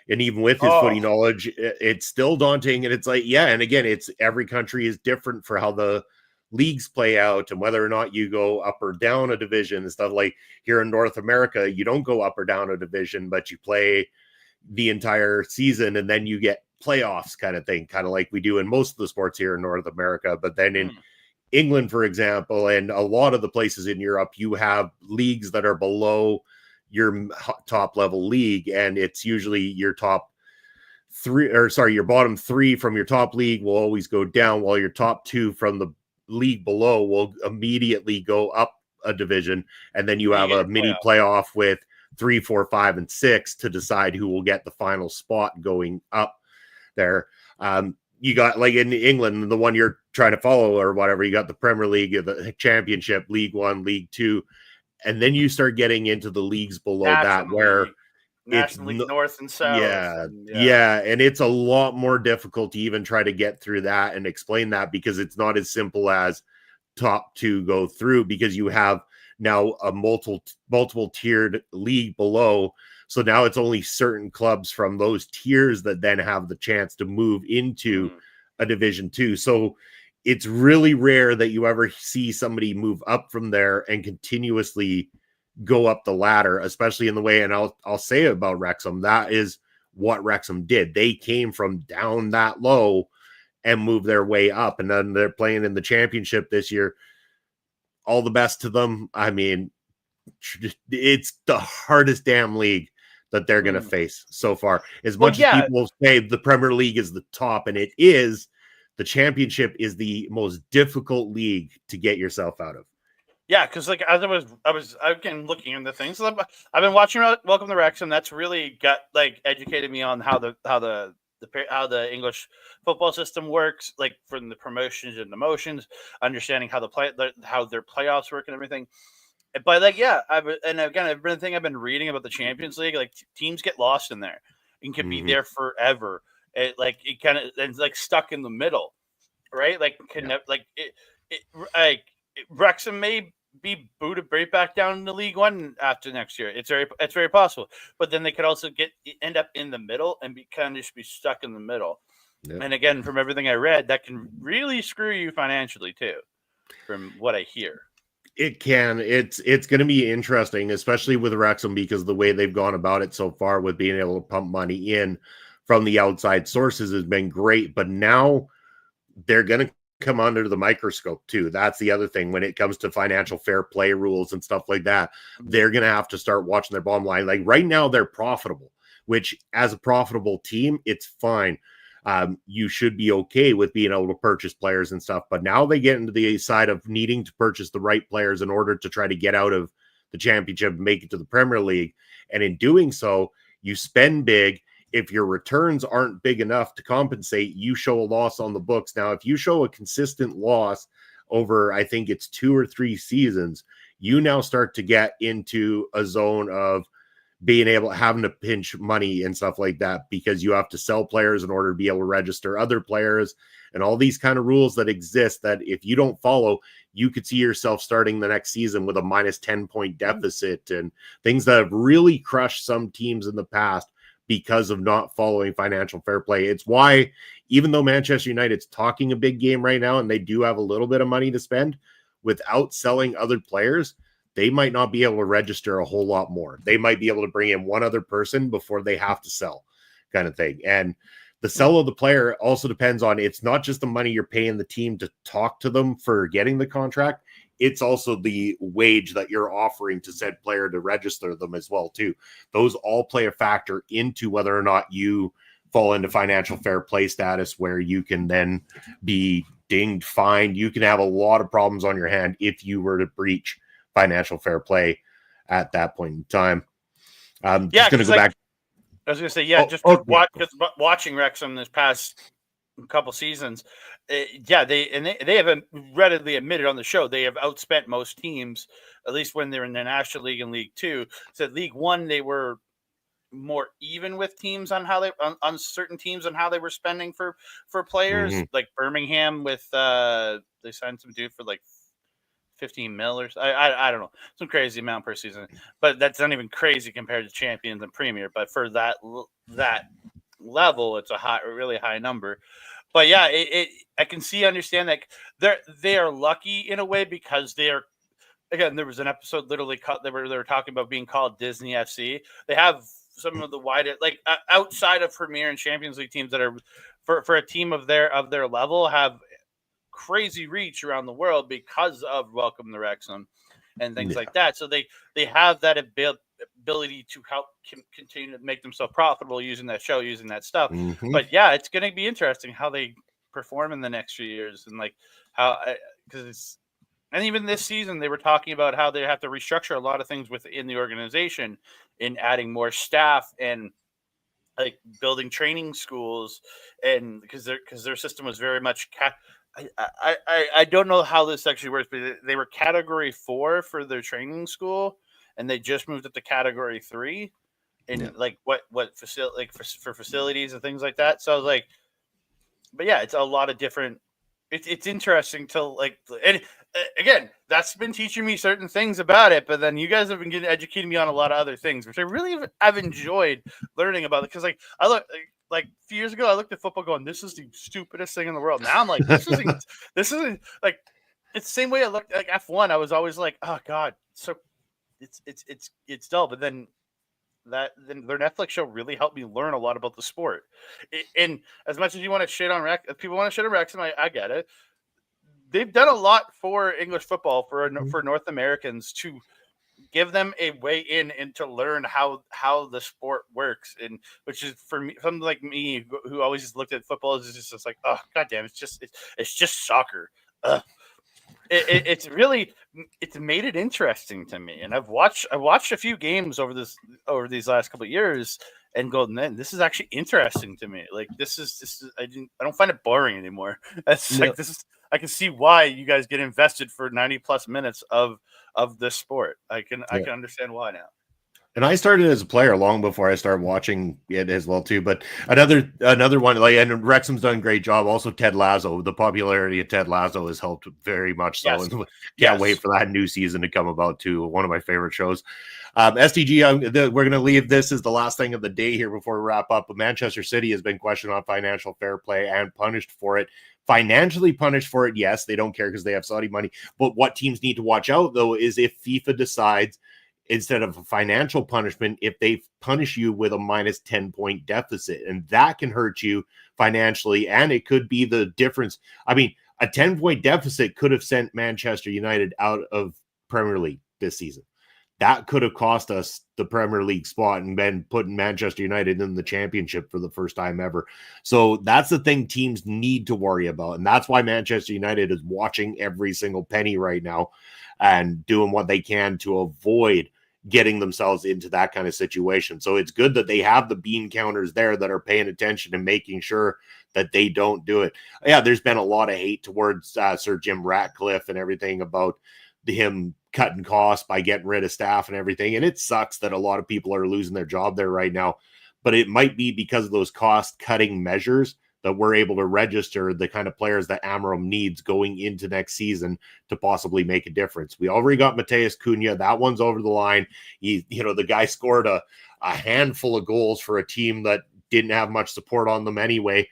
and even with his footy knowledge, it's still daunting. And it's like, yeah, and again, it's every country is different for how the leagues play out and whether or not you go up or down a division and stuff. Like here in North America, you don't go up or down a division, but you play the entire season and then you get playoffs kind of thing, kind of like we do in most of the sports here in North America. But then in England, for example, and a lot of the places in Europe, you have leagues that are below your top level league, and it's usually your your bottom three from your top league will always go down, while your top two from the league below will immediately go up a division, and then you have a mini playoff with 3, 4, 5, and 6 to decide who will get the final spot going up there. You got, like in England, the one you're trying to follow or whatever, you got the Premier League, the Championship, League One, League Two, and then you start getting into the leagues below that where National League North and South. Yeah, and it's a lot more difficult to even try to get through that and explain that, because it's not as simple as top two go through, because you have now a multiple tiered league below. So now it's only certain clubs from those tiers that then have the chance to move into a Division 2. So it's really rare that you ever see somebody move up from there and continuously go up the ladder, especially in the way, and I'll say about Wrexham, that is what Wrexham did. They came from down that low and moved their way up, and then they're playing in the Championship this year. All the best to them. I mean, it's the hardest damn league that they're going to face so far. As much as people say the Premier League is the top, and it is, the Championship is the most difficult league to get yourself out of. Yeah, because like as I've been looking into things. So I've been watching Welcome to Wrexham. That's really got educated me on how the English football system works, like from the promotions and demotions, understanding how how their playoffs work and everything. But I've been reading about the Champions League. Like teams get lost in there and can be there forever. It's like stuck in the middle, right? Wrexham may be booted right back down in the League One after next year. It's very possible. But then they could also end up in the middle and be stuck in the middle. Yep. And again, from everything I read, that can really screw you financially too, from what I hear. It can. It's going to be interesting, especially with Wrexham, because the way they've gone about it so far with being able to pump money in from the outside sources has been great. But now they're going to come under the microscope too. That's the other thing when it comes to financial fair play rules and stuff like that. They're going to have to start watching their bottom line. Like right now, they're profitable, which as a profitable team, it's fine. You should be okay with being able to purchase players and stuff. But now they get into the side of needing to purchase the right players in order to try to get out of the Championship and make it to the Premier League. And in doing so, you spend big. If your returns aren't big enough to compensate, you show a loss on the books. Now, if you show a consistent loss over, I think it's 2 or 3 seasons, you now start to get into a zone of having to pinch money and stuff like that, because you have to sell players in order to be able to register other players and all these kind of rules that exist that if you don't follow, you could see yourself starting the next season with a minus 10-point deficit and things that have really crushed some teams in the past because of not following financial fair play. It's why, even though Manchester United's talking a big game right now and they do have a little bit of money to spend, without selling other players, they might not be able to register a whole lot more. They might be able to bring in one other person before they have to sell, kind of thing. And the sell of the player also depends on, it's not just the money you're paying the team to talk to them for getting the contract. It's also the wage that you're offering to said player to register them as well, too. Those all play a factor into whether or not you fall into financial fair play status, where you can then be dinged, fined. You can have a lot of problems on your hand if you were to breach financial fair play at that point in time. Just going to go back. I was going to say, yeah, just watching Wrexham this past couple seasons, they have readily admitted on the show they have outspent most teams, at least when they're in the National League and League Two. So League One, they were more even with teams on how they on certain teams on how they were spending for players, like Birmingham with they signed some dude for like 15 mil or I don't know, some crazy amount per season, but that's not even crazy compared to Champions and Premier. But for that level, it's a really high number. But yeah, I can understand that they are lucky in a way because they are. Again, there was an episode literally they were talking about being called Disney FC. They have some of the widest, like outside of Premier and Champions League teams that are for a team of their level have crazy reach around the world because of Welcome to Wrexham and things like that. So they have that ability to help continue to make themselves profitable using that show, using that stuff. But yeah, it's going to be interesting how they perform in the next few years and like how because and even this season they were talking about how they have to restructure a lot of things within the organization in adding more staff and like building training schools and because their system was very much I don't know how this actually works, but they were category 4 for their training school, and they just moved up to category 3 in like what facility like for facilities and things like that. So I was like, but yeah, it's a lot of different. It's interesting to like, and again, that's been teaching me certain things about it. But then you guys have been educating me on a lot of other things, which I've enjoyed learning about it because like I look. Like a few years ago, I looked at football going, this is the stupidest thing in the world. Now I'm like, this isn't like, it's the same way I looked at like F1. I was always like, oh God, so it's dull. But then their Netflix show really helped me learn a lot about the sport. And as much as you want to shit on people want to shit on Wrexham, I get it. They've done a lot for English football for North Americans to give them a way in and to learn how the sport works, and which is for me, something like me who always just looked at football as just like, oh goddamn, it's just soccer. It's made it interesting to me, and I've watched a few games over these last couple of years and go, man, this is actually interesting to me. Like this is I don't find it boring anymore. That's like this is. I can see why you guys get invested for 90 plus minutes of this sport. I can understand why now. And I started as a player long before I started watching it as well too. But another one, like, and Wrexham's done a great job. Also, Ted Lasso. The popularity of Ted Lasso has helped very much. So, and can't wait for that new season to come about too. One of my favorite shows. STG, we're going to leave this as the last thing of the day here before we wrap up. But Manchester City has been questioned on financial fair play and punished for it. Financially punished for it, yes, they don't care because they have Saudi money. But what teams need to watch out, though, is if FIFA decides, instead of a financial punishment, if they punish you with a minus 10-point deficit, and that can hurt you financially, and it could be the difference. I mean, a 10-point deficit could have sent Manchester United out of Premier League this season. That could have cost us the Premier League spot and been putting Manchester United in the championship for the first time ever. So that's the thing teams need to worry about. And that's why Manchester United is watching every single penny right now and doing what they can to avoid getting themselves into that kind of situation. So it's good that they have the bean counters there that are paying attention and making sure that they don't do it. Yeah, there's been a lot of hate towards Sir Jim Ratcliffe and everything about him cutting costs by getting rid of staff and everything. And it sucks that a lot of people are losing their job there right now. But it might be because of those cost-cutting measures that we're able to register the kind of players that Amram needs going into next season to possibly make a difference. We already got Mateus Cunha. That one's over the line. The guy scored a handful of goals for a team that didn't have much support on them anyway,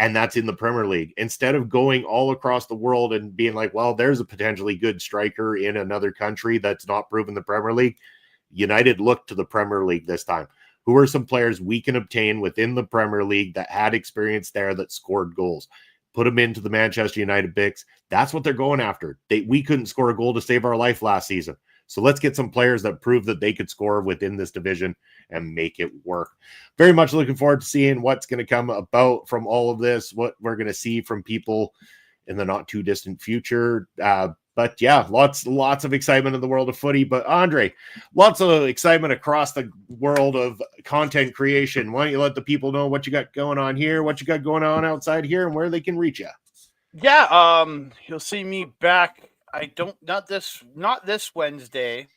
and that's in the Premier League. Instead of going all across the world and being like, well, there's a potentially good striker in another country that's not proven the Premier League, United looked to the Premier League this time. Who are some players we can obtain within the Premier League that had experience there that scored goals? Put them into the Manchester United picks. That's what they're going after. We couldn't score a goal to save our life last season. So let's get some players that prove that they could score within this division and make it work. Very much looking forward to seeing what's going to come about from all of this, what we're going to see from people in the not too distant future. But yeah, lots of excitement in the world of footy. But Andre, lots of excitement across the world of content creation. Why don't you let the people know what you got going on here, what you got going on outside here, and where they can reach you? Yeah, you'll see me back. Not this Wednesday.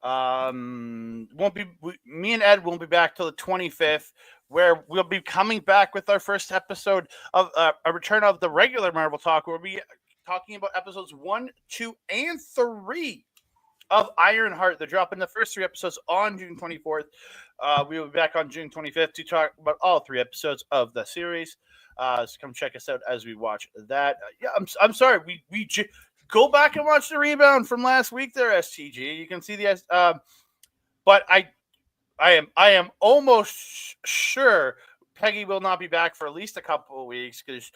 Won't be me and Ed won't be back till the 25th, where we'll be coming back with our first episode of a return of the regular Marvel Talk. We'll be talking about episodes 1, 2, and 3 of Ironheart. They're dropping the first 3 episodes on June 24th. We will be back on June 25th to talk about all 3 episodes of the series. So come check us out as we watch that. Yeah, I'm sorry. We go back and watch the rebound from last week there, STG. You can see the but I am almost sure Peggy will not be back for at least a couple of weeks because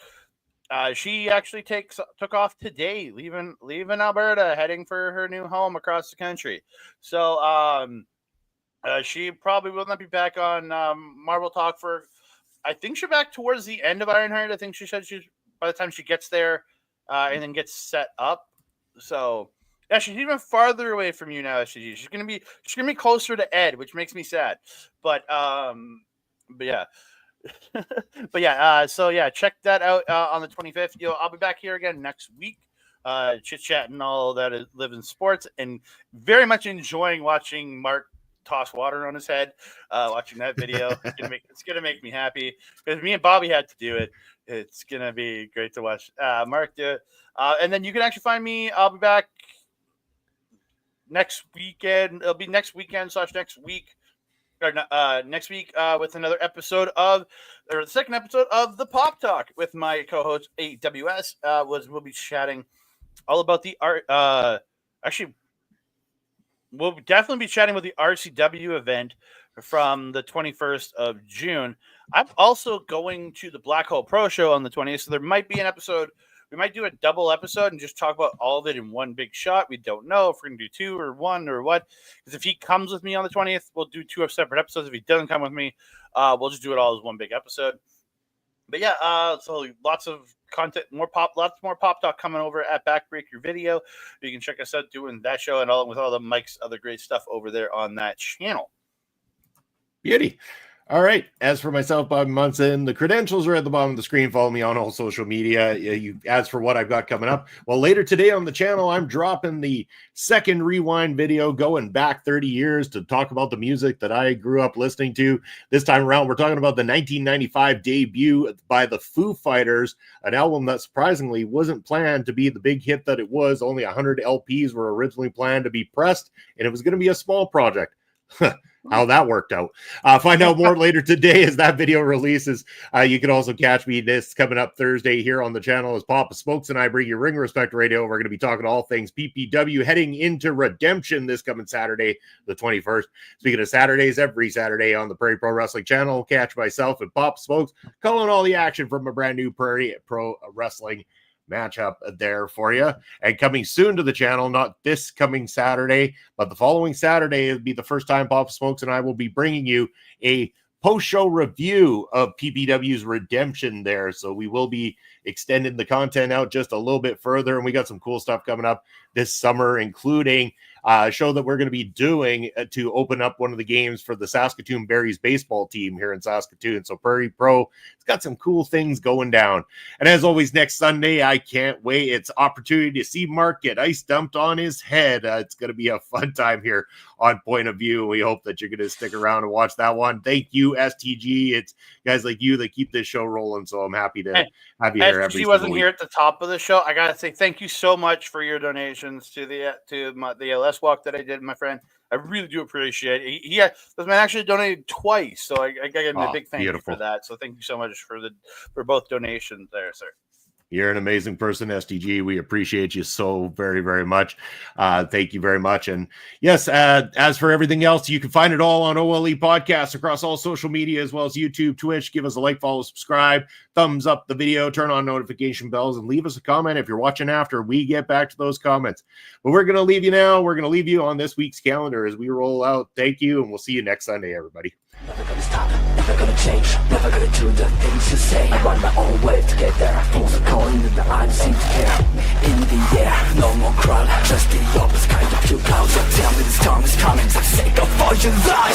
she actually took off today, leaving Alberta, heading for her new home across the country. So she probably will not be back on Marvel Talk for. I think she's back towards the end of Ironheart. I think she said she's by the time she gets there and then gets set up. So yeah, she's even farther away from you now. She's gonna be closer to Ed, which makes me sad. But yeah. But yeah, so yeah, check that out on the 25th. I'll be back here again next week, chit-chatting all that is live in sports, and very much enjoying watching Mark toss water on his head. Watching that video, it's gonna make me happy because me and Bobby had to do it. It's gonna be great to watch Mark do it, and then you can actually find me. I'll be back next weekend. It'll be next weekend / next week. Next week with another episode the second episode of the Pop Talk with my co-host AWS. We'll be chatting all about the art. Actually, we'll definitely be chatting with the RCW event from the 21st of June. I'm also going to the Black Hole Pro Show on the 20th, so there might be an episode. We might do a double episode and just talk about all of it in one big shot. We don't know if we're going to do 2 or 1 or what. Because if he comes with me on the 20th, we'll do 2 separate episodes. If he doesn't come with me, we'll just do it all as one big episode. But yeah, so lots of content, lots more pop talk coming over at Backbreak Your Video. You can check us out doing that show and all with all the Mike's other great stuff over there on that channel. Beauty. All right. As for myself, Bobby Munson, the credentials are at the bottom of the screen. Follow me on all social media. As for what I've got coming up, well, later today on the channel, I'm dropping the second rewind video going back 30 years to talk about the music that I grew up listening to. This time around, we're talking about the 1995 debut by the Foo Fighters, an album that surprisingly wasn't planned to be the big hit that it was. Only 100 LPs were originally planned to be pressed, and it was going to be a small project. How that worked out. Find out more later today as that video releases. You can also catch me this coming up Thursday here on the channel as Papa Smokes and I bring you Ring Respect Radio. We're going to be talking all things PPW heading into Redemption this coming Saturday, the 21st. Speaking of Saturdays, every Saturday on the Prairie Pro Wrestling channel, catch myself and Papa Smokes calling all the action from a brand new Prairie Pro Wrestling matchup there for you. And coming soon to the channel, not this coming Saturday, but the following Saturday, it'll be the first time Papa Smokes and I will be bringing you a post-show review of PPW's Redemption there. So we will be extending the content out just a little bit further, and we got some cool stuff coming up this summer, including a show that we're going to be doing to open up one of the games for the Saskatoon Berries baseball team here in Saskatoon. So Prairie Pro, it's got some cool things going down. And as always, next Sunday, I can't wait. It's opportunity to see Mark get ice dumped on his head. It's going to be a fun time here on Point of View. We hope that you're going to stick around and watch that one. Thank you, STG. It's guys like you that keep this show rolling. So I'm happy to have you here every STG wasn't here at the top of the show. I got to say thank you so much for your donations to the LS walk that I did, my friend. I really do appreciate it. This man actually donated twice, so I got to give him a big thank you for that. So thank you so much for both donations there, sir. You're an amazing person, STG. We appreciate you so very, very much. Thank you very much. And yes, as for everything else, you can find it all on OLE Podcasts across all social media, as well as YouTube, Twitch. Give us a like, follow, subscribe, thumbs up the video, turn on notification bells, and leave us a comment if you're watching after we get back to those comments. But we're going to leave you now. We're going to leave you on this week's calendar as we roll out. Thank you, and we'll see you next Sunday, everybody. Never gonna stop, never gonna change, never gonna do the things you say. I run my own way to get there. Fools are calling that I seem to care. In the air, no more crying. emotions I